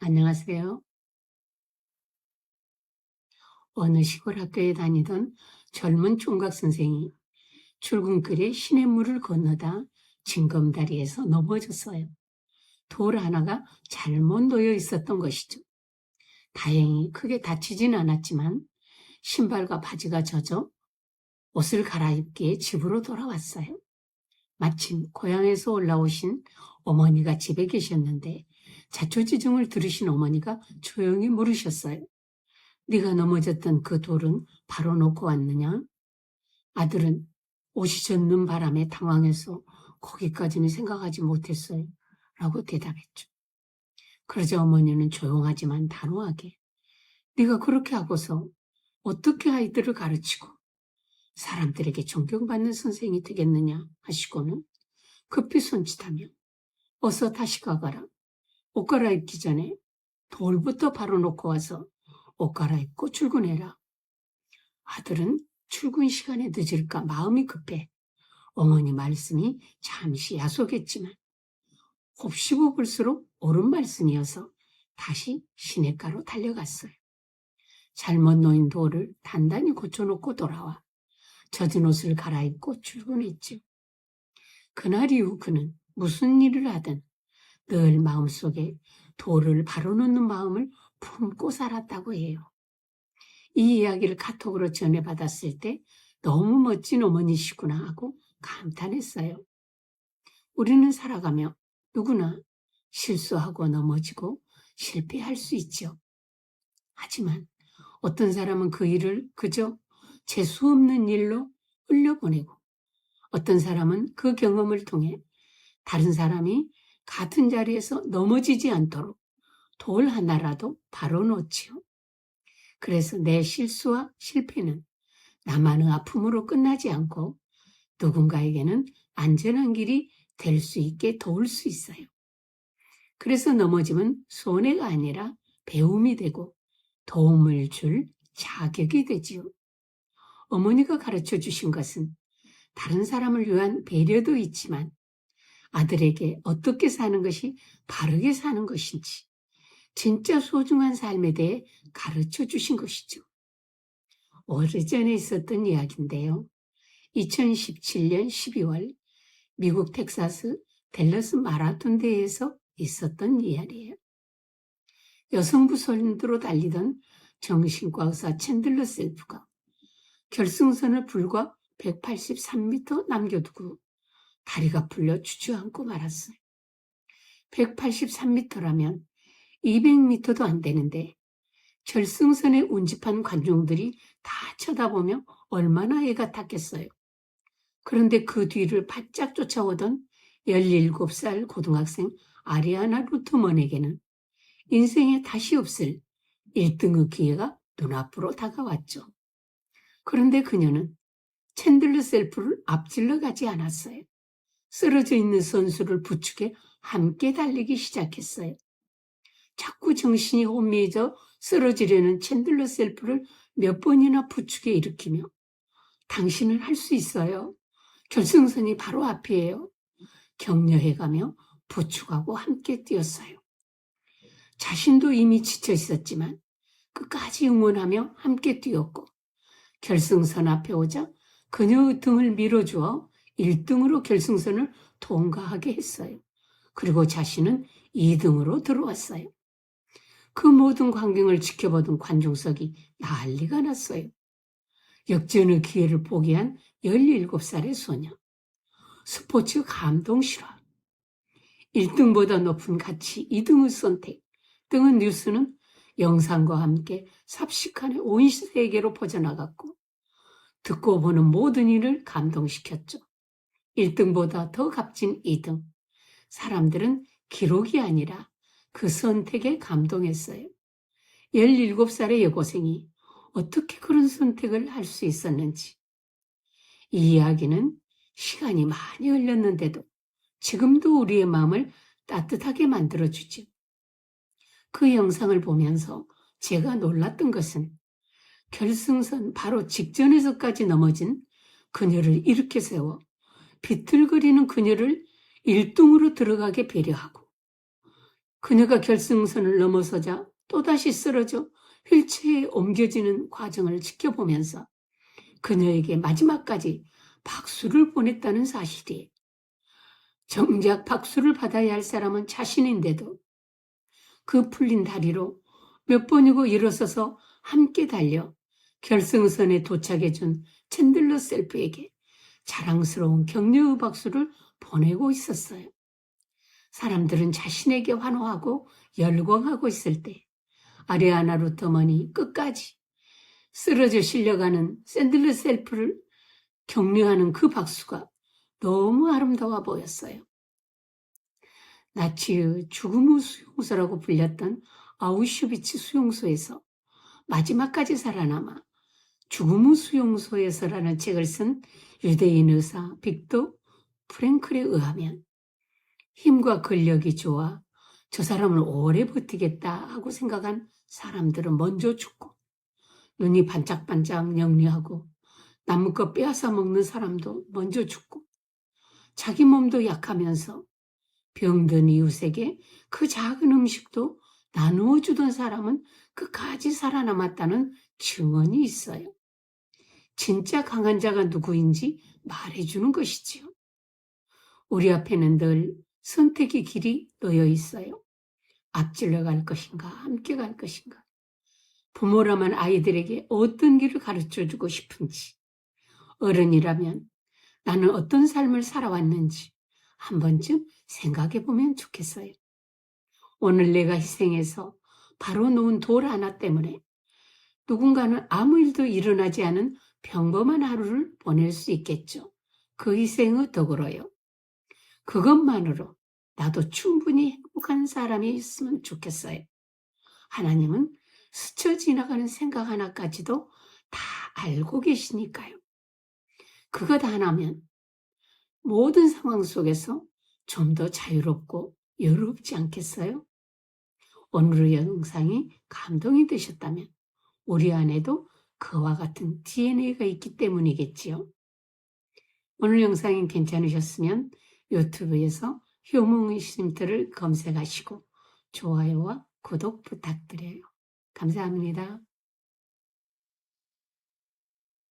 안녕하세요. 어느 시골 학교에 다니던 젊은 총각 선생이 출근길에 시냇물을 건너다 징검다리에서 넘어졌어요. 돌 하나가 잘못 놓여 있었던 것이죠. 다행히 크게 다치진 않았지만 신발과 바지가 젖어 옷을 갈아입기에 집으로 돌아왔어요. 마침 고향에서 올라오신 어머니가 집에 계셨는데 자초지종을 들으신 어머니가 조용히 물으셨어요. 네가 넘어졌던 그 돌은 바로 놓고 왔느냐? 아들은 옷이 젖는 바람에 당황해서 거기까지는 생각하지 못했어요. 라고 대답했죠. 그러자 어머니는 조용하지만 단호하게 네가 그렇게 하고서 어떻게 아이들을 가르치고 사람들에게 존경받는 선생이 되겠느냐 하시고는 급히 손짓하며 어서 다시 가거라. 옷 갈아입기 전에 돌부터 바로 놓고 와서 옷 갈아입고 출근해라. 아들은 출근 시간에 늦을까 마음이 급해 어머니 말씀이 잠시 야속했지만 곱씹어 볼수록 옳은 말씀이어서 다시 시냇가로 달려갔어요. 잘못 놓인 돌을 단단히 고쳐놓고 돌아와 젖은 옷을 갈아입고 출근했죠. 그날 이후 그는 무슨 일을 하든 늘 마음속에 돌을 바로 놓는 마음을 품고 살았다고 해요. 이 이야기를 카톡으로 전해받았을 때 너무 멋진 어머니시구나 하고 감탄했어요. 우리는 살아가며 누구나 실수하고 넘어지고 실패할 수 있죠. 하지만 어떤 사람은 그 일을 그저 재수 없는 일로 흘려보내고 어떤 사람은 그 경험을 통해 다른 사람이 같은 자리에서 넘어지지 않도록 돌 하나라도 바로 놓지요. 그래서 내 실수와 실패는 나만의 아픔으로 끝나지 않고 누군가에게는 안전한 길이 될 수 있게 도울 수 있어요. 그래서 넘어짐은 손해가 아니라 배움이 되고 도움을 줄 자격이 되지요. 어머니가 가르쳐 주신 것은 다른 사람을 위한 배려도 있지만 아들에게 어떻게 사는 것이 바르게 사는 것인지 진짜 소중한 삶에 대해 가르쳐 주신 것이죠. 오래전에 있었던 이야기인데요. 2017년 12월 미국 텍사스 댈러스 마라톤 대회에서 있었던 이야기예요. 여성부 선두로 달리던 정신과 의사 챈들러 셀프가 결승선을 불과 183m 남겨두고 다리가 풀려 주저앉고 말았어요. 183m라면 200m도 안 되는데 결승선에 운집한 관중들이 다 쳐다보며 얼마나 애가 탔겠어요. 그런데 그 뒤를 바짝 쫓아오던 17살 고등학생 아리아나 루트먼에게는 인생에 다시 없을 1등의 기회가 눈앞으로 다가왔죠. 그런데 그녀는 챈들러 셀프를 앞질러 가지 않았어요. 쓰러져 있는 선수를 부축해 함께 달리기 시작했어요. 자꾸 정신이 혼미해져 쓰러지려는 챈들러 셀프를 몇 번이나 부축해 일으키며 당신은 할 수 있어요. 결승선이 바로 앞이에요. 격려해가며 부축하고 함께 뛰었어요. 자신도 이미 지쳐 있었지만 끝까지 응원하며 함께 뛰었고 결승선 앞에 오자 그녀의 등을 밀어주어 1등으로 결승선을 통과하게 했어요. 그리고 자신은 2등으로 들어왔어요. 그 모든 광경을 지켜보던 관중석이 난리가 났어요. 역전의 기회를 포기한 17살의 소녀. 스포츠 감동 실화. 1등보다 높은 가치 2등의 선택 등의 뉴스는 영상과 함께 삽시간에 온 세계로 퍼져나갔고 듣고 보는 모든 이를 감동시켰죠. 1등보다 더 값진 2등. 사람들은 기록이 아니라 그 선택에 감동했어요. 17살의 여고생이 어떻게 그런 선택을 할 수 있었는지. 이 이야기는 시간이 많이 흘렀는데도 지금도 우리의 마음을 따뜻하게 만들어주죠. 그 영상을 보면서 제가 놀랐던 것은 결승선 바로 직전에서까지 넘어진 그녀를 일으켜 세워 비틀거리는 그녀를 1등으로 들어가게 배려하고 그녀가 결승선을 넘어서자 또다시 쓰러져 휠체어에 옮겨지는 과정을 지켜보면서 그녀에게 마지막까지 박수를 보냈다는 사실이에요. 정작 박수를 받아야 할 사람은 자신인데도 그 풀린 다리로 몇 번이고 일어서서 함께 달려 결승선에 도착해준 챈들러 셀프에게 자랑스러운 격려의 박수를 보내고 있었어요. 사람들은 자신에게 환호하고 열광하고 있을 때 아리아나 루터먼이 끝까지 쓰러져 실려가는 샌들러 셀프를 격려하는 그 박수가 너무 아름다워 보였어요. 나치의 죽음의 수용소라고 불렸던 아우슈비츠 수용소에서 마지막까지 살아남아 죽음의 수용소에서라는 책을 쓴 유대인 의사 빅터 프랭클에 의하면 힘과 근력이 좋아 저 사람을 오래 버티겠다 하고 생각한 사람들은 먼저 죽고 눈이 반짝반짝 영리하고 남의 것 빼앗아 먹는 사람도 먼저 죽고 자기 몸도 약하면서 병든 이웃에게 그 작은 음식도 나누어 주던 사람은 끝까지 살아남았다는 증언이 있어요. 진짜 강한 자가 누구인지 말해주는 것이지요. 우리 앞에는 늘 선택의 길이 놓여 있어요. 앞질러 갈 것인가, 함께 갈 것인가. 부모라면 아이들에게 어떤 길을 가르쳐주고 싶은지, 어른이라면 나는 어떤 삶을 살아왔는지 한 번쯤 생각해 보면 좋겠어요. 오늘 내가 희생해서 바로 놓은 돌 하나 때문에 누군가는 아무 일도 일어나지 않은 평범한 하루를 보낼 수 있겠죠. 그 희생의 덕으로요. 그것만으로 나도 충분히 행복한 사람이 있으면 좋겠어요. 하나님은 스쳐 지나가는 생각 하나까지도 다 알고 계시니까요. 그것 하나면 모든 상황 속에서 좀 더 자유롭고 여롭지 않겠어요? 오늘의 영상이 감동이 되셨다면 우리 안에도 그와 같은 DNA가 있기 때문이겠지요. 오늘 영상이 괜찮으셨으면 유튜브에서 효몽의 쉼터를 검색하시고 좋아요와 구독 부탁드려요. 감사합니다.